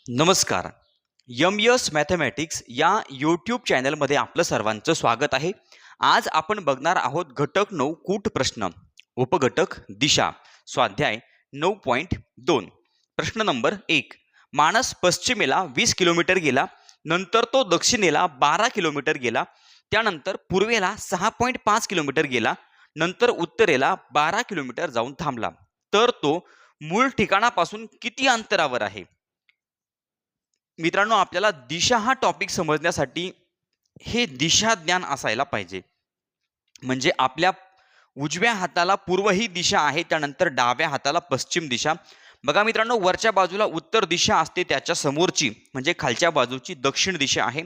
नमस्कार. Yes mathematics या YouTube चॅनलमध्ये आपलं सर्वांचं स्वागत आहे. आज आपण बघणार आहोत घटक 9 कूट प्रश्न, उपघटक दिशा, स्वाध्याय 9.2. प्रश्न नंबर 1. माणस पश्चिमेला 20 किलोमीटर गेला, नंतर तो दक्षिणेला 12 किलोमीटर गेला, त्यानंतर पूर्वेला 6.5 किलोमीटर गेला, नंतर उत्तरेला 12 किलोमीटर जाऊन थांबला. तर तो मूळ ठिकाणापासून किती अंतरावर आहे? मित्रांनो, आपल्याला दिशा हा टॉपिक समजण्यासाठी हे दिशा ज्ञान असायला पाहिजे. म्हणजे आपल्या उजव्या हाताला पूर्व ही दिशा आहे, त्यानंतर डाव्या हाताला पश्चिम दिशा. बघा मित्रांनो, वरच्या बाजूला उत्तर दिशा असते, त्याच्या समोरची म्हणजे खालच्या बाजूची दक्षिण दिशा आहे.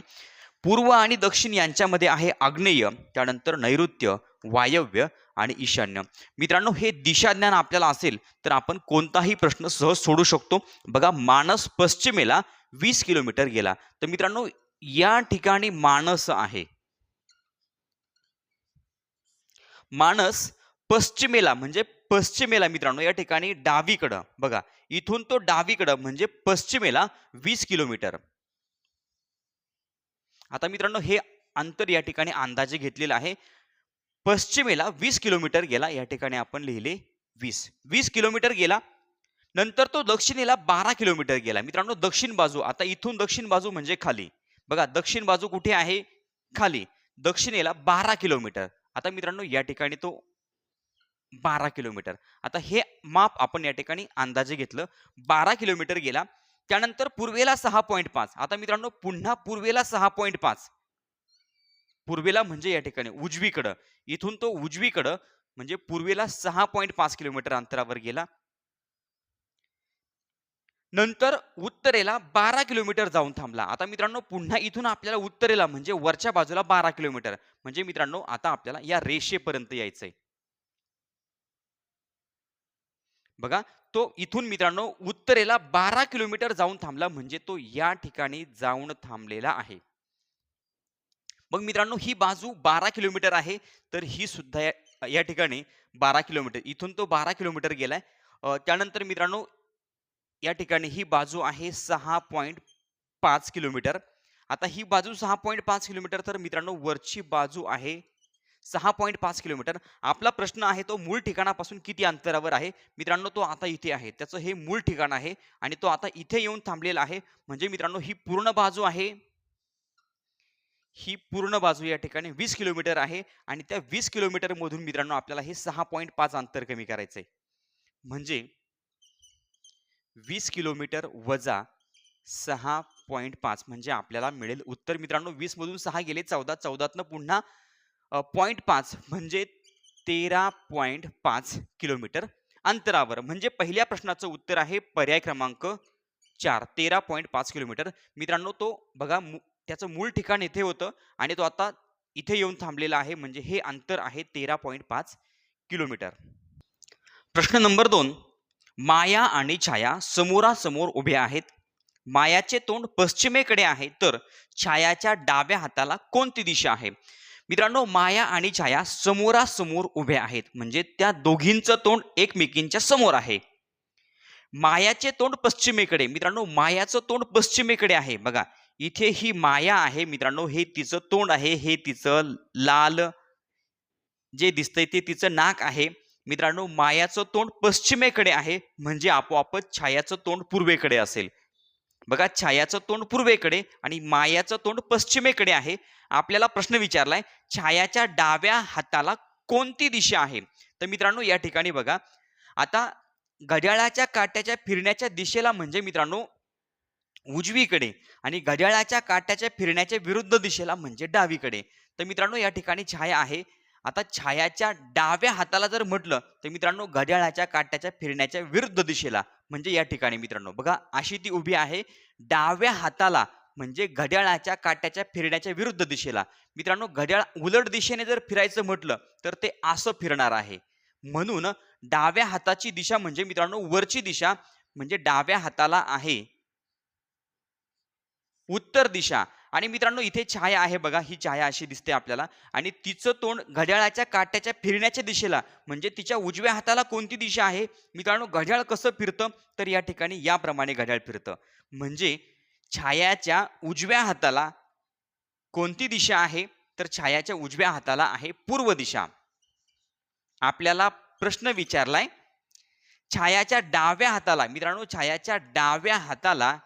पूर्व आणि दक्षिण यांच्यामध्ये आहे आग्नेय, त्यानंतर नैऋत्य, वायव्य आणि ईशान्य. मित्रांनो, हे दिशा ज्ञान आपल्याला असेल तर आपण कोणताही प्रश्न सहज सोडू शकतो. बघा, माणस पश्चिमेला 20 किलोमीटर गेला, तर मित्रांनो या ठिकाणी माणस आहे. माणस पश्चिमेला म्हणजे पश्चिमेला मित्रांनो या ठिकाणी डावीकडं, बघा इथून तो डावीकडं म्हणजे पश्चिमेला 20 किलोमीटर. आता मित्रांनो हे अंतर या ठिकाणी अंदाजे घेतलेलं आहे. पश्चिमेला 20 किलोमीटर गेला, या ठिकाणी आपण लिहिले 20 किलोमीटर गेला. नंतर तो दक्षिणेला 12 किलोमीटर गेला. मित्रांनो, दक्षिण बाजू, आता इथून दक्षिण बाजू म्हणजे खाली, बघा दक्षिण बाजू कुठे आहे? खाली. दक्षिणेला 12 किलोमीटर. आता मित्रांनो या ठिकाणी तो 12 किलोमीटर. आता हे माप आपण या ठिकाणी अंदाजे घेतलं. 12 किलोमीटर गेला. त्यानंतर पूर्वेला 6.5. आता मित्रांनो पुन्हा पूर्वेला 6.5. पूर्वेला म्हणजे या ठिकाणी उजवीकडं. इथून तो उजवीकडं म्हणजे पूर्वेला 6.5 किलोमीटर अंतरावर गेला. नंतर उत्तरेला 12 किलोमीटर जाऊन थांबला. आता मित्रांनो पुन्हा इथून आपल्याला उत्तरेला म्हणजे वरच्या बाजूला 12 किलोमीटर, म्हणजे मित्रांनो आता आपल्याला या रेषेपर्यंत यायचंय. बघा, तो इथून मित्रांनो उत्तरेला 12 किलोमीटर जाऊन थांबला, म्हणजे तो या ठिकाणी जाऊन थांबलेला आहे. मग मित्रांनो ही बाजू 12 किलोमीटर आहे, तर ही सुद्धा या ठिकाणी 12 किलोमीटर, इथून तो 12 किलोमीटर गेलाय. त्यानंतर मित्रांनो या ठिकाणी ही बाजू आहे 6.5 किलोमीटर. आता ही बाजू 6.5 किलोमीटर, तर मित्रांनो वरची बाजू आहे 6.5 किलोमीटर. आपला प्रश्न आहे तो मूळ ठिकाणापासून किती अंतरावर आहे? मित्रांनो तो आता इथे आहे, त्याचं हे मूळ ठिकाण आहे आणि तो आता इथे येऊन थांबलेला आहे. म्हणजे मित्रांनो ही पूर्ण बाजू आहे, ही पूर्ण बाजू या ठिकाणी 20 किलोमीटर आहे आणि त्या 20 किलोमीटर मधून मित्रांनो आपल्याला हे 6.5 अंतर कमी करायचंय. म्हणजे 20 किलोमीटर वजा 6.5 म्हणजे आपल्याला मिळेल उत्तर. मित्रांनो 20 मधून 6 गेले 14, 14तनं पुन्हा 0.5 म्हणजे 13.5 किलोमीटर अंतरावर. म्हणजे पहिल्या प्रश्नाचं उत्तर आहे पर्याय क्रमांक 4, 13.5 किलोमीटर. मित्रांनो तो बघा त्याचं मूळ ठिकाण इथे होतं आणि तो आता इथे येऊन थांबलेला आहे, म्हणजे हे अंतर आहे 13.5 किलोमीटर. प्रश्न नंबर 2. माया आणि छाया समोरासमोर उभे आहेत. मायाचे तोंड पश्चिमेकडे आहे, तर छायाच्या डाव्या हाताला कोणती दिशा आहे? मित्रांनो माया आणि छाया समोरासमोर उभे आहेत, म्हणजे त्या दोघींचं तोंड एकमेकींच्या समोर आहे. मायाचे तोंड पश्चिमेकडे, मित्रांनो मायाचं तोंड पश्चिमेकडे आहे. बघा इथे ही माया आहे मित्रांनो, हे तिचं तोंड आहे, हे तिचं लाल जे दिसतंय ते तिचं नाक आहे. मित्रांनो मायाचं तोंड पश्चिमेकडे आहे, म्हणजे आपोआपच छायाचं तोंड पूर्वेकडे असेल. बघा छायाचं तोंड पूर्वेकडे आणि मायाचं तोंड पश्चिमेकडे आहे. आपल्याला प्रश्न विचारलाय छायाच्या डाव्या हाताला कोणती दिशा आहे? तर मित्रांनो या ठिकाणी बघा, आता घड्याळाच्या काट्याच्या फिरण्याच्या दिशेला म्हणजे मित्रांनो उजवीकडे आणि घड्याळाच्या काट्याच्या फिरण्याच्या विरुद्ध दिशेला म्हणजे डावीकडे. तर मित्रांनो या ठिकाणी छाया आहे. आता छायाच्या डाव्या हाताला जर म्हटलं तर मित्रांनो घड्याळाच्या काट्याच्या फिरण्याच्या विरुद्ध दिशेला, म्हणजे या ठिकाणी मित्रांनो बघा अशी ती उभी आहे. डाव्या हाताला म्हणजे घड्याळाच्या काट्याच्या फिरण्याच्या विरुद्ध दिशेला. मित्रांनो घड्याळ उलट दिशेने जर फिरायचं म्हटलं तर ते असं फिरणार आहे. म्हणून डाव्या हाताची दिशा म्हणजे मित्रांनो वरची दिशा, म्हणजे डाव्या हाताला आहे उत्तर दिशा. आणि मित्रांनो इथे छाया आहे, बघा ही छाया अशी दिसते आपल्याला आणि तिचं तोंड घड्याळाच्या काट्याच्या फिरण्याच्या दिशेला, म्हणजे तिच्या उजव्या हाताला कोणती दिशा आहे? मित्रांनो घड्याळ कसं फिरतं, तर या ठिकाणी याप्रमाणे घड्याळ फिरतं. म्हणजे छायाच्या उजव्या हाताला कोणती दिशा आहे? तर छायाच्या उजव्या हाताला आहे पूर्व दिशा. आपल्याला प्रश्न विचारलाय, छायाच्या डाव्या हाताला, मित्रांनो छायाच्या डाव्या हाताला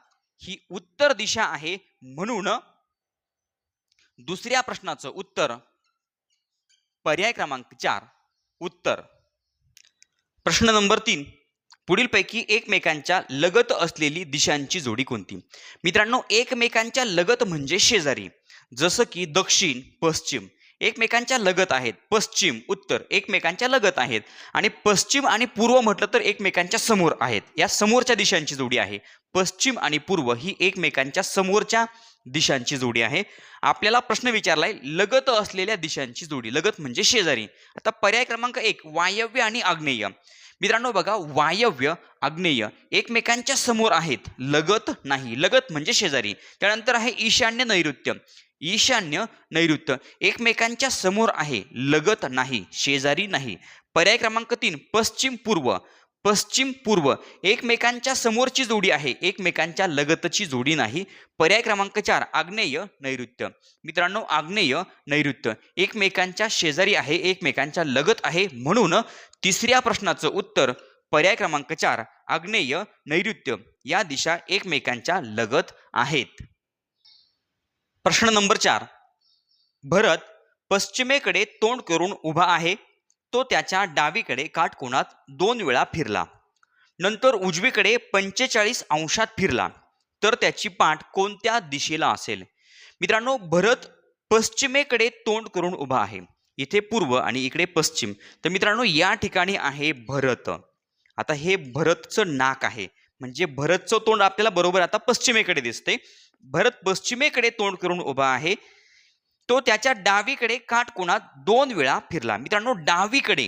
ही उत्तर दिशा आहे, म्हणून दुसऱ्या प्रश्नाचं उत्तर पर्याय क्रमांक 4 उत्तर. प्रश्न नंबर 3, पुढीलपैकी एकमेकांच्या लगत असलेली दिशांची जोडी कोणती? मित्रांनो एकमेकांच्या लगत म्हणजे शेजारी, जसं की दक्षिण पश्चिम एकमेकांच्या लगत आहेत, पश्चिम उत्तर एकमेकांच्या लगत आहेत, आणि पश्चिम आणि पूर्व म्हटलं तर एकमेकांच्या समोर आहेत. या समोरच्या दिशांची जोडी आहे. पश्चिम आणि पूर्व ही एकमेकांच्या समोरच्या दिशांची जोडी आहे. आपल्याला प्रश्न विचारलाय लगत असलेल्या दिशांची जोडी, लगत म्हणजे शेजारी. आता पर्याय क्रमांक 1 वायव्य आणि आग्नेय. मित्रांनो बघा, वायव्य आग्नेय एकमेकांच्या समोर आहेत, लगत नाही, लगत म्हणजे शेजारी. त्यानंतर आहे ईशान्य नैऋत्य. ईशान्य नैऋत्य एकमेकांच्या समोर आहे, लगत नाही, शेजारी नाही. पर्याय क्रमांक 3 पश्चिम पूर्व. पश्चिम पूर्व एकमेकांच्या समोरची जोडी आहे, एकमेकांच्या लगतची जोडी नाही. पर्याय क्रमांक 4 आग्नेय नैऋत्य. मित्रांनो आग्नेय नैऋत्य एकमेकांच्या शेजारी आहे, एकमेकांच्या लगत आहे, म्हणून तिसऱ्या प्रश्नाचं उत्तर पर्याय क्रमांक 4 आग्नेय नैऋत्य या दिशा एकमेकांच्या लगत आहेत. प्रश्न नंबर 4, भरत पश्चिमेकडे तोंड करून उभा आहे. तो त्याच्या डावीकडे काटकोनात 2 वेळा फिरला, नंतर उजवीकडे 45 अंशात फिरला, तर त्याची पाठ कोणत्या दिशेला असेल? मित्रांनो भरत पश्चिमेकडे तोंड करून उभा आहे, इथे पूर्व आणि इकडे पश्चिम. तर मित्रांनो या ठिकाणी आहे भरत. आता हे भरतचं नाक आहे, म्हणजे भरतचं तोंड आपल्याला बरोबर आता पश्चिमेकडे दिसते. भरत पश्चिमेकडे तोंड करून उभा आहे. तो त्याच्या डावीकडे काटकोनात 2 वेळा फिरला. मित्रांनो डावीकडे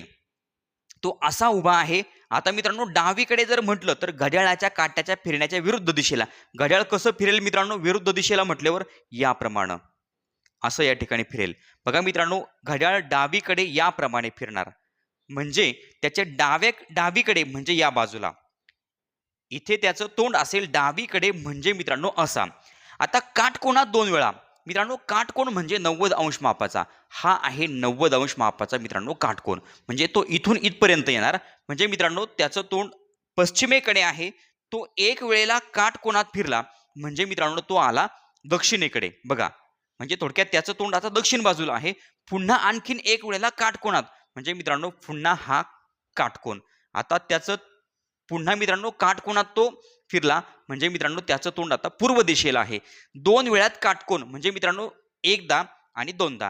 तो असा उभा आहे. आता मित्रांनो डावीकडे जर म्हटलं तर घड्याळाच्या काट्याच्या फिरण्याच्या विरुद्ध दिशेला. घड्याळ कसं फिरेल मित्रांनो विरुद्ध दिशेला म्हटल्यावर याप्रमाणे असं या ठिकाणी फिरेल. बघा मित्रांनो घड्याळ डावीकडे याप्रमाणे फिरणार, म्हणजे त्याच्या डावीकडे म्हणजे या बाजूला. इथे त्याचं तोंड असेल डावीकडे, म्हणजे मित्रांनो असा. आता काटकोनात 2 वेळा. मित्रांनो काटकोन म्हणजे 90 अंश मापाचा. हा आहे 90 अंश मापाचा मित्रांनो काटकोन, म्हणजे तो इथून इथपर्यंत येणार. म्हणजे मित्रांनो त्याचं तोंड पश्चिमेकडे आहे, तो एक वेळेला काटकोनात फिरला, म्हणजे मित्रांनो तो आला दक्षिणेकडे. बघा म्हणजे थोडक्यात त्याचं तोंड आता दक्षिण बाजूला आहे. पुन्हा आणखीन एक वेळेला काटकोनात, म्हणजे मित्रांनो पुन्हा हा काटकोन. आता त्याचं पुन्हा मित्रांनो काटकोनात तो फिरला, म्हणजे मित्रांनो त्याचं तोंड आता पूर्व दिशेला आहे. 2 वेळात काटकोन, म्हणजे मित्रांनो एकदा आणि दोनदा.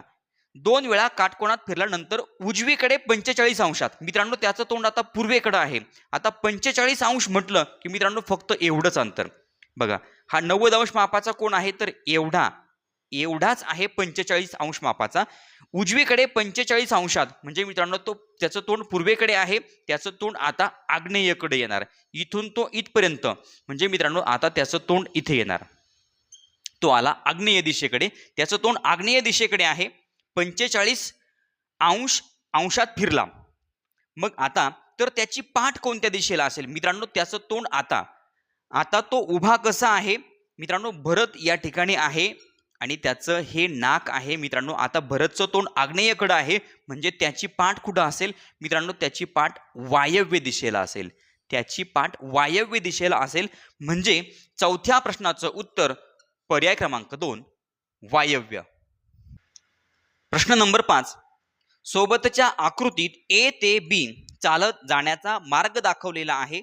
2 वेळा काटकोनात फिरल्यानंतर उजवीकडे 45 अंशात. मित्रांनो त्याचं तोंड आता पूर्वेकडे आहे. आता 45 अंश म्हटलं की मित्रांनो फक्त एवढंच अंतर. बघा हा 90 अंश मापाचा कोण आहे तर एवढाच आहे 45 अंश मापाचा. उजवीकडे 45 अंशात, म्हणजे मित्रांनो तो त्याचं तोंड पूर्वेकडे आहे, त्याचं तोंड आता आग्नेयकडे येणार. इथून तो इथपर्यंत, म्हणजे मित्रांनो आता त्याचं तोंड इथे येणार. तो आला आग्नेय दिशेकडे, त्याचं तोंड आग्नेय दिशेकडे आहे, 45 अंशात फिरला. मग आता तर त्याची पाठ कोणत्या दिशेला असेल? मित्रांनो त्याचं तोंड आता तो उभा कसा आहे? मित्रांनो भरत या ठिकाणी आहे आणि त्याचं हे नाक आहे. मित्रांनो आता भरतचं तोंड आग्नेयकडे आहे, म्हणजे त्याची पाठ कुठं असेल? मित्रांनो त्याची पाठ वायव्य दिशेला असेल. त्याची पाठ वायव्य दिशेला असेल, म्हणजे चौथ्या प्रश्नाचं उत्तर पर्याय क्रमांक 2 वायव्य. प्रश्न नंबर 5, सोबतच्या आकृतीत ए ते बी चालत जाण्याचा मार्ग दाखवलेला आहे.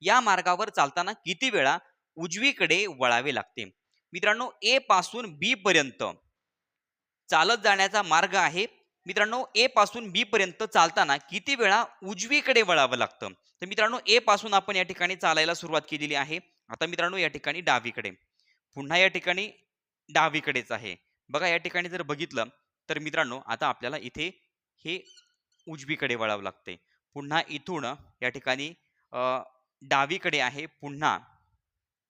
या मार्गावर चालताना किती वेळा उजवीकडे वळावे लागते? मित्रांनो ए पासून बी पर्यंत चालत जाण्याचा मार्ग आहे. मित्रांनो ए पासून बी पर्यंत चालताना किती वेळा उजवीकडे वळावं लागतं? तर मित्रांनो ए पासून आपण या ठिकाणी चालायला सुरुवात केलेली आहे. आता मित्रांनो या ठिकाणी डावीकडे, पुन्हा या ठिकाणी डावीकडेच आहे. बघा या ठिकाणी जर बघितलं तर मित्रांनो आता आपल्याला इथे हे उजवीकडे वळावं लागते. पुन्हा इथून या ठिकाणी डावीकडे आहे, पुन्हा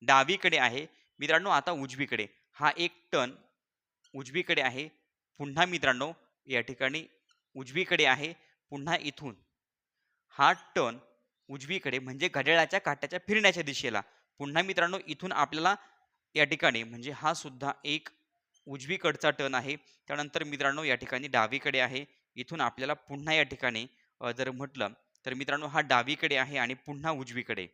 डावीकडे आहे. मित्रांनो आता उजवीकडे हा एक टर्न उजवीकडे आहे, पुन्हा मित्रांनो या ठिकाणी उजवीकडे आहे, पुन्हा इथून हा टर्न उजवीकडे, म्हणजे घड्याळाच्या काट्याच्या फिरण्याच्या दिशेला. पुन्हा मित्रांनो इथून आपल्याला या ठिकाणी म्हणजे हा सुद्धा एक उजवीकडचा टर्न आहे. त्यानंतर मित्रांनो या ठिकाणी डावीकडे आहे. इथून आपल्याला पुन्हा या ठिकाणी जर म्हटलं तर मित्रांनो हा डावीकडे आहे आणि पुन्हा उजवीकडे.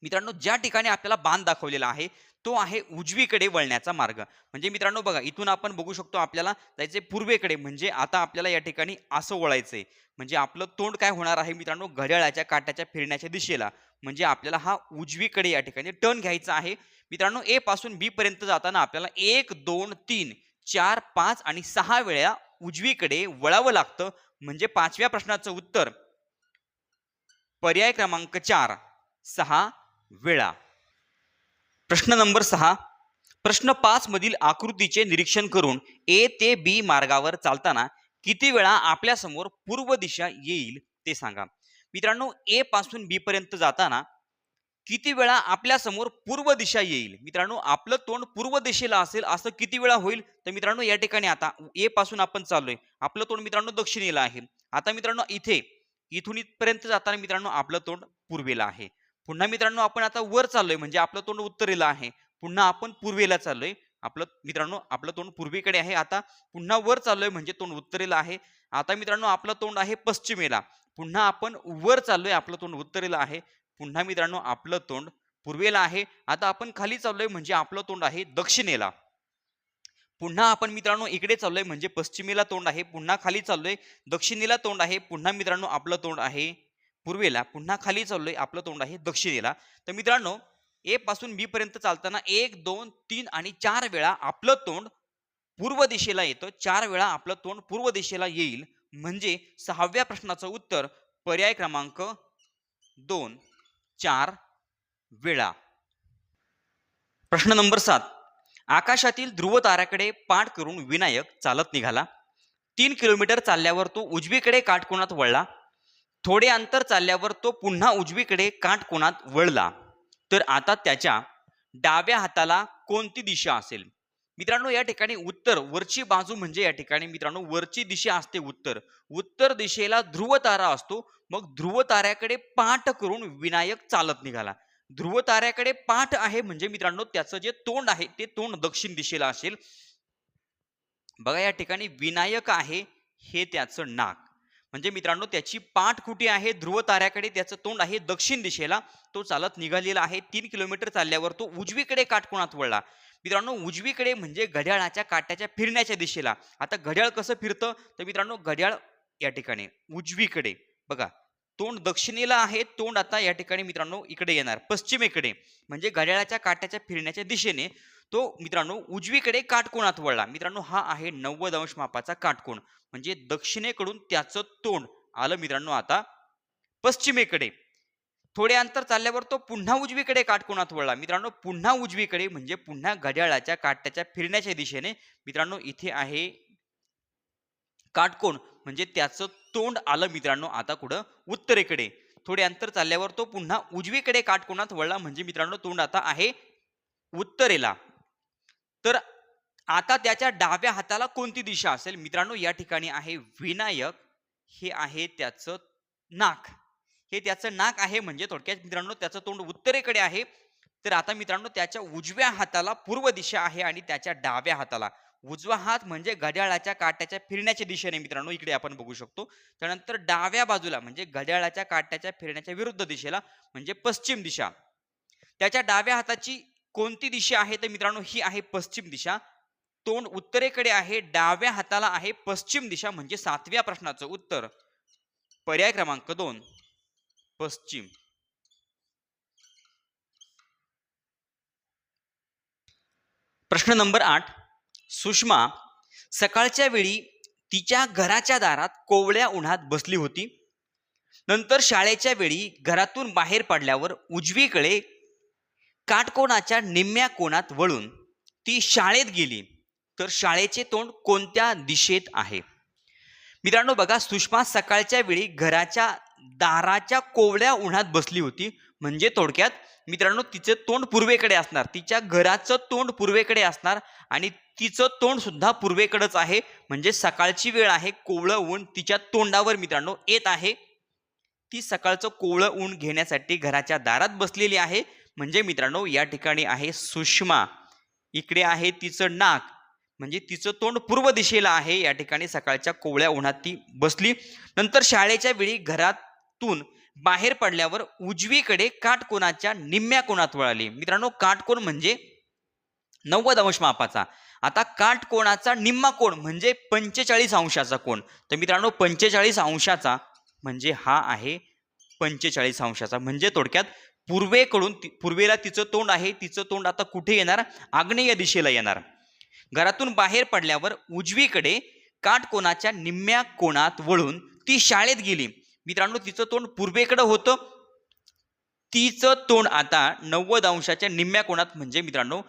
मित्रांनो ज्या ठिकाणी आपल्याला बाण दाखवलेला आहे तो आहे उजवीकडे वळण्याचा मार्ग. म्हणजे मित्रांनो बघा इथून आपण बघू शकतो आपल्याला जायचे पूर्वेकडे, म्हणजे आता आपल्याला या ठिकाणी असं वळायचंय. म्हणजे आपलं तोंड काय होणार आहे मित्रांनो, घड्याळाच्या काट्याच्या फिरण्याच्या दिशेला. म्हणजे आपल्याला हा उजवीकडे या ठिकाणी टर्न घ्यायचा आहे. मित्रांनो ए पासून बी पर्यंत जाताना आपल्याला 1 2 3 4 5 आणि 6 वेळा उजवीकडे वळावं लागतं. म्हणजे 5व्या प्रश्नाचं उत्तर पर्याय क्रमांक 4 6 वेळा. प्रश्न नंबर 6. प्रश्न 5 मधील आकृतीचे निरीक्षण करून ए ते बी मार्गावर चालताना किती वेळा आपल्या समोर पूर्व दिशा येईल ते सांगा. मित्रांनो ए पासून बी पर्यंत जाताना किती वेळा आपल्या समोर पूर्व दिशा येईल. मित्रांनो आपलं तोंड पूर्व दिशेला असेल असं किती वेळा होईल. तर मित्रांनो या ठिकाणी आता ए पासून आपण चाललोय, आपलं तोंड मित्रांनो दक्षिणेला आहे. आता मित्रांनो इथून इथपर्यंत जाताना मित्रांनो आपलं तोंड पूर्वेला आहे. पुन्हा मित्रांनो आपण आता वर चाललोय म्हणजे आपलं तोंड उत्तरेला आहे. पुन्हा आपण पूर्वेला चाललोय, आपलं तोंड पूर्वेकडे आहे. आता पुन्हा वर चाललोय म्हणजे तोंड उत्तरेला आहे. आता मित्रांनो आपलं तोंड आहे पश्चिमेला. पुन्हा आपण वर चाललोय, आपलं तोंड उत्तरेला आहे. पुन्हा मित्रांनो आपलं तोंड पूर्वेला आहे. आता आपण खाली चाललोय म्हणजे आपलं तोंड आहे दक्षिणेला. पुन्हा आपण मित्रांनो इकडे चाललोय म्हणजे पश्चिमेला तोंड आहे. पुन्हा खाली चाललोय दक्षिणेला तोंड आहे. पुन्हा मित्रांनो आपलं तोंड आहे पूर्वेला. पुन्हा खाली चाललोय आपलं तोंड आहे दक्षिणेला. तर मित्रांनो ए पासून बी पर्यंत चालताना 1 2 3 आणि 4 वेळा आपलं तोंड पूर्व दिशेला येतं. 4 वेळा आपलं तोंड पूर्व दिशेला येईल. म्हणजे 6व्या प्रश्नाचं उत्तर पर्याय क्रमांक 2 4 वेळा. प्रश्न नंबर 7. आकाशातील ध्रुव ताऱ्याकडे पाठ करून विनायक चालत निघाला. 3 किलोमीटर चालल्यावर तो उजवीकडे काटकोनात वळला. थोडे अंतर चालल्यावर तो पुन्हा उजवीकडे काटकोनात वळला. तर आता त्याच्या डाव्या हाताला कोणती दिशा असेल. मित्रांनो या ठिकाणी उत्तर वरची बाजू म्हणजे या ठिकाणी मित्रांनो वरची दिशा असते उत्तर. उत्तर दिशेला ध्रुव तारा असतो. मग ध्रुव ताऱ्याकडे पाठ करून विनायक चालत निघाला. ध्रुव ताऱ्याकडे पाठ आहे म्हणजे मित्रांनो त्याचं जे तोंड आहे ते तोंड दक्षिण दिशेला असेल. बघा या ठिकाणी विनायक आहे हे त्याचं नाक. म्हणजे मित्रांनो त्याची पाठ कुठे आहे, ध्रुव ताऱ्याकडे, त्याचं तोंड आहे दक्षिण दिशेला. तो चालत निघालेला आहे. 3 किलोमीटर चालल्यावर तो उजवीकडे काटकोनात वळला. मित्रांनो उजवीकडे म्हणजे घड्याळाच्या काट्याच्या फिरण्याच्या दिशेला. आता घड्याळ कसं फिरतं तर मित्रांनो घड्याळ या ठिकाणी उजवीकडे बघा, तोंड दक्षिणेला आहे. तोंड आता या ठिकाणी मित्रांनो इकडे येणार पश्चिमेकडे. म्हणजे घड्याळाच्या काट्याच्या फिरण्याच्या दिशेने तो मित्रांनो उजवीकडे काटकोनात वळला. मित्रांनो हा आहे 90 अंश मापाचा काटकोन. म्हणजे दक्षिणेकडून त्याचं तोंड आलं मित्रांनो आता पश्चिमेकडे. थोडे अंतर चालल्यावर तो पुन्हा उजवीकडे काटकोनात वळला. मित्रांनो पुन्हा उजवीकडे म्हणजे पुन्हा घड्याळाच्या काट्याच्या फिरण्याच्या दिशेने. मित्रांनो इथे आहे काटकोन म्हणजे त्याचं तोंड आलं मित्रांनो आता कुठं उत्तरेकडे. थोडे अंतर चालल्यावर तो पुन्हा उजवीकडे काटकोनात वळला. म्हणजे मित्रांनो तोंड आता आहे उत्तरेला. तर आता त्याच्या डाव्या हाताला कोणती दिशा असेल. मित्रांनो या ठिकाणी आहे विनायक, हे आहे त्याचं नाक. हे त्याचं नाक आहे म्हणजे थोडक्यात मित्रांनो त्याचं तोंड उत्तरेकडे आहे. तर आता मित्रांनो त्याच्या उजव्या हाताला पूर्व दिशा आहे आणि त्याच्या डाव्या हाताला उजवा हात म्हणजे घड्याळाच्या काट्याच्या फिरण्याच्या दिशेने मित्रांनो इकडे आपण बघू शकतो. त्यानंतर डाव्या बाजूला म्हणजे घड्याळाच्या काट्याच्या फिरण्याच्या विरुद्ध दिशेला म्हणजे पश्चिम दिशा. त्याच्या डाव्या हाताची कोणती दिशा आहे तर मित्रांनो ही आहे पश्चिम दिशा. तोंड उत्तरेकडे आहे, डाव्या हाताला आहे पश्चिम दिशा. म्हणजे 7व्या प्रश्नाचं उत्तर पर्याय क्रमांक 2 पश्चिम. प्रश्न नंबर 8. सुषमा सकाळच्या वेळी तिच्या घराच्या दारात कोवळ्या उन्हात बसली होती. नंतर शाळेच्या वेळी घरातून बाहेर पडल्यावर उजवीकडे काटकोनाच्या निम्म्या कोणात वळून ती शाळेत गेली. तर शाळेचे तोंड कोणत्या दिशेत आहे. मित्रांनो बघा सुषमा सकाळच्या वेळी घराच्या दाराच्या कोवळ्या उन्हात बसली होती. म्हणजे थोडक्यात मित्रांनो तिचं तोंड पूर्वेकडे असणार. तिच्या घराचं तोंड पूर्वेकडे असणार आणि तिचं तोंड सुद्धा पूर्वेकडेच आहे. म्हणजे सकाळची वेळ आहे, कोवळं ऊन तिच्या तोंडावर मित्रांनो येत आहे. ती सकाळचं कोवळं ऊन घेण्यासाठी घराच्या दारात बसलेली आहे. म्हणजे मित्रांनो या ठिकाणी आहे सुषमा. इकडे आहे तिचं नाक, म्हणजे तिचं तोंड पूर्व दिशेला आहे. या ठिकाणी सकाळच्या कोवळ्या उन्हात ती बसली. नंतर शाळेच्या वेळी घरातून बाहेर पडल्यावर उजवीकडे काटकोनाच्या निम्म्या कोनात वळाली. मित्रांनो काटकोन म्हणजे 90 अंश मापाचा. आता काटकोनाचा निम्मा कोन म्हणजे 45 अंशाचा कोन. तर मित्रांनो 45 अंशाचा म्हणजे हा आहे 45 अंशाचा. म्हणजे थोडक्यात पूर्वेला तिचं तोंड आहे. तिचं तोंड आता कुठे येणार? आग्नेय दिशेला येणार. घरातून बाहेर पडल्यावर उजवीकडे काटकोनाच्या निम्म्या कोनात वळून ती शाळेत गेली. मित्रांनो तिचं तोंड पूर्वेकडे होतं. तिचं तोंड आता 90 अंशाच्या निम्म्या कोनात म्हणजे मित्रांनो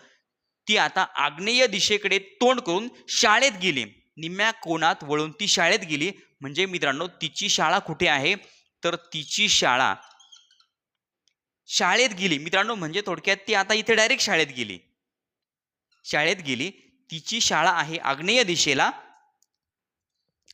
ती आता आग्नेय दिशेकडे तोंड करून शाळेत गेली. निम्म्या कोनात वळून ती शाळेत गेली. म्हणजे मित्रांनो तिची शाळा कुठे आहे? तर तिची शाळा शाळेत गेली. मित्रांनो म्हणजे थोडक्यात ती आता इथे डायरेक्ट शाळेत गेली. शाळेत गेली. तिची शाळा आहे आग्नेय दिशेला.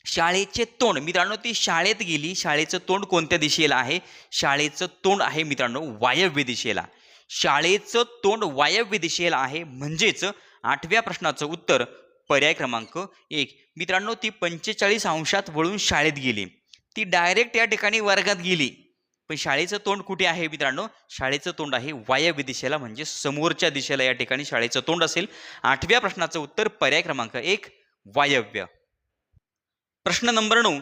शाळेचे तोंड मित्रांनो ती शाळेत गेली. शाळेचं तोंड कोणत्या दिशेला आहे? शाळेचं तोंड आहे मित्रांनो वायव्य दिशेला. शाळेचं तोंड वायव्य दिशेला आहे. म्हणजेच 8व्या प्रश्नाचं उत्तर पर्याय क्रमांक 1. मित्रांनो ती 45 अंशात वळून शाळेत गेली. ती डायरेक्ट या ठिकाणी वर्गात गेली. पण शाळेचं तोंड कुठे आहे मित्रांनो? शाळेचं तोंड आहे वायव्य दिशेला, म्हणजे समोरच्या दिशेला या ठिकाणी शाळेचं तोंड असेल. 8व्या प्रश्नाचं उत्तर पर्याय क्रमांक 1 वायव्य. प्रश्न नंबर 9.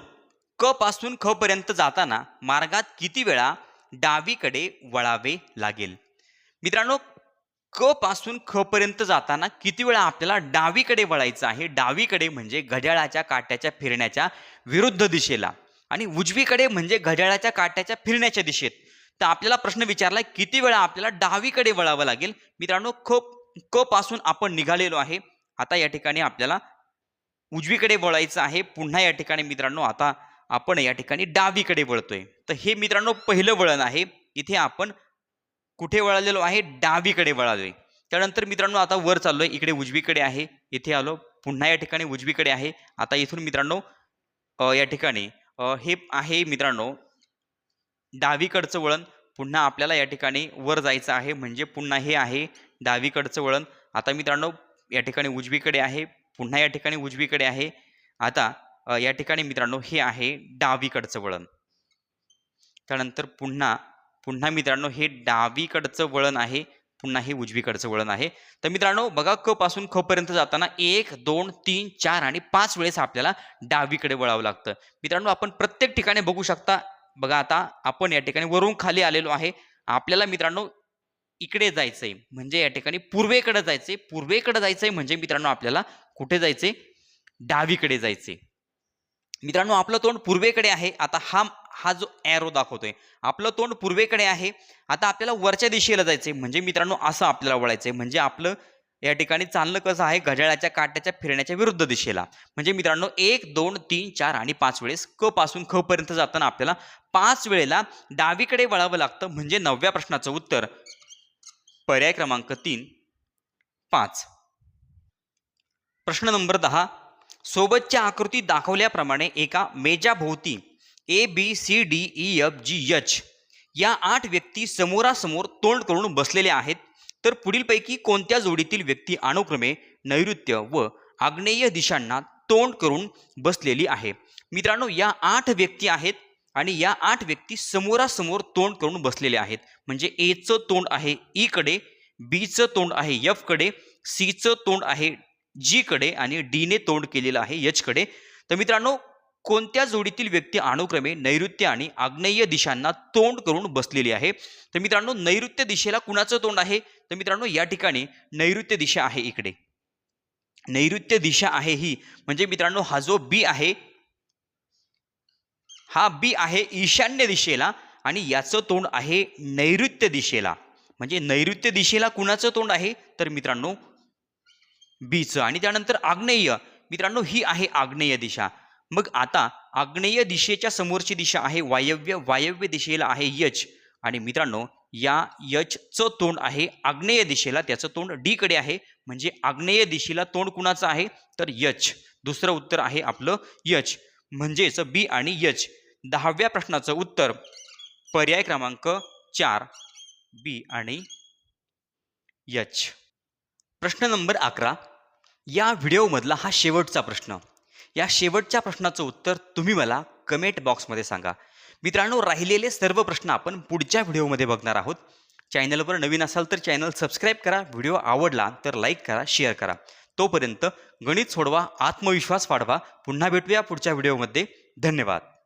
क पासून ख पर्यंत जाताना मार्गात किती वेळा डावीकडे वळावे लागेल? मित्रांनो क पासून ख पर्यंत जाताना किती वेळा आपल्याला डावीकडे वळायचं आहे? डावीकडे म्हणजे घड्याळाच्या काट्याच्या फिरण्याच्या विरुद्ध दिशेला, आणि उजवीकडे म्हणजे घड्याळाच्या काट्याच्या फिरण्याच्या दिशेत. तर आपल्याला प्रश्न विचारलाय किती वेळा आपल्याला डावीकडे वळावं लागेल. मित्रांनो क पासून आपण निघालेलो आहे. आता या ठिकाणी आपल्याला उजवीकडे वळायचं आहे. पुन्हा या ठिकाणी मित्रांनो आता आपण या ठिकाणी डावीकडे वळतोय. तर हे मित्रांनो पहिलं वळण आहे. इथे आपण कुठे वळालेलो आहे? डावीकडे वळालोय. त्यानंतर मित्रांनो आता वर चाललोय. इकडे उजवीकडे आहे. इथे आलो. पुन्हा या ठिकाणी उजवीकडे आहे. आता इथून मित्रांनो या ठिकाणी हे आहे मित्रांनो डावीकडचं वळण. पुन्हा आपल्याला या ठिकाणी वर जायचं आहे. म्हणजे पुन्हा हे आहे डावीकडचं वळण. आता मित्रांनो या ठिकाणी उजवीकडे आहे. पुन्हा या ठिकाणी उजवीकडे आहे. आता या ठिकाणी मित्रांनो हे आहे डावीकडचं वळण. त्यानंतर पुन्हा मित्रांनो हे डावीकडचं वळण आहे. पुन्हा हे उजवीकडचं वळण आहे. तर मित्रांनो बघा क पासून ख पर्यंत जाताना 1, 2, 3, 4 आणि 5 वेळेस आपल्याला डावीकडे वळावं लागतं. मित्रांनो आपण प्रत्येक ठिकाणी बघू शकता. बघा आता आपण या ठिकाणी वरून खाली आलेलो आहे. आपल्याला मित्रांनो इकडे जायचंय, म्हणजे या ठिकाणी पूर्वेकडे जायचंय. पूर्वेकडे जायचंय म्हणजे मित्रांनो आपल्याला कुठे जायचंय? डावीकडे जायचंय. मित्रांनो आपलं तोंड पूर्वेकडे आहे. आता हा जो एरो दाखवतोय आपलं तोंड पूर्वेकडे आहे. आता आपल्याला वरच्या दिशेला जायचंय, म्हणजे मित्रांनो असं आपल्याला वळायचंय. म्हणजे आपलं या ठिकाणी चालणं कसं आहे? घड्याळाच्या काट्याच्या फिरण्याच्या विरुद्ध दिशेला. म्हणजे मित्रांनो 1, 2, 3, 4 आणि 5 वेळेस क पासून ख पर्यंत जाताना आपल्याला 5 वेळेला डावीकडे वळावं लागतं. म्हणजे 9व्या प्रश्नाचं उत्तर पर्याय क्रमांक 3 5. प्रश्न नंबर 10. सोबतच्या आकृतीत दाखवल्याप्रमाणे एका मेजाभोवती ABCDEFGH या 8 व्यक्ती समोरासमोर तोंड करून बसलेल्या आहेत. तर पुढीलपैकी कोणत्या जोडीतील व्यक्ती अनुक्रमे नैऋत्य व आग्नेय दिशांना तोंड करून बसलेली आहे? मित्रांनो या 8 व्यक्ती आहेत आणि या 8 व्यक्ती समोरासमोर तोंड करून बसलेले आहेत. म्हणजे A चं तोंड आहे E कडे, B चं तोंड आहे F कडे, C चं तोंड आहे G कडे आणि D ने तोंड केलेलं आहे H कडे. तर मित्रांनो कोणत्या जोडीतील व्यक्ती अनुक्रमे नैऋत्य आणि आग्नेय दिशांना तोंड करून बसलेली आहे? तर मित्रांनो नैऋत्य दिशेला कुणाचं तोंड आहे? तर मित्रांनो या ठिकाणी नैऋत्य दिशा आहे. इकडे नैऋत्य दिशा आहे ही, म्हणजे मित्रांनो हा जो बी आहे हा बी आहे ईशान्य दिशेला आणि याचं तोंड आहे नैऋत्य दिशेला. म्हणजे नैऋत्य दिशेला कुणाचं तोंड आहे? तर मित्रांनो बीचं. आणि त्यानंतर आग्नेय मित्रांनो ही आहे आग्नेय दिशा. मग आता आग्नेय दिशेच्या समोरची दिशा आहे वायव्य. वायव्य दिशेला आहे यच आणि मित्रांनो या यचचं तोंड आहे आग्नेय दिशेला. त्याचं तोंड डी कडे आहे. म्हणजे आग्नेय दिशेला तोंड कुणाचं आहे? तर यच. दुसरं उत्तर आहे आपलं यच. म्हणजेच बी आणि यच. 10व्या प्रश्नाचं उत्तर पर्याय क्रमांक 4 बी आणि एच. प्रश्न नंबर 11. या व्हिडिओमधला हा शेवटचा प्रश्न. या शेवटच्या प्रश्नाचं उत्तर तुम्ही मला कमेंट बॉक्समध्ये सांगा. मित्रांनो, राहिलेले सर्व प्रश्न आपण पुढच्या व्हिडिओमध्ये बघणार आहोत. चॅनलवर नवीन असाल तर चॅनल सबस्क्राईब करा. व्हिडिओ आवडला तर लाईक करा, शेअर करा. तोपर्यंत गणित सोडवा, आत्मविश्वास वाढवा. पुन्हा भेटूया पुढच्या व्हिडिओमध्ये. धन्यवाद.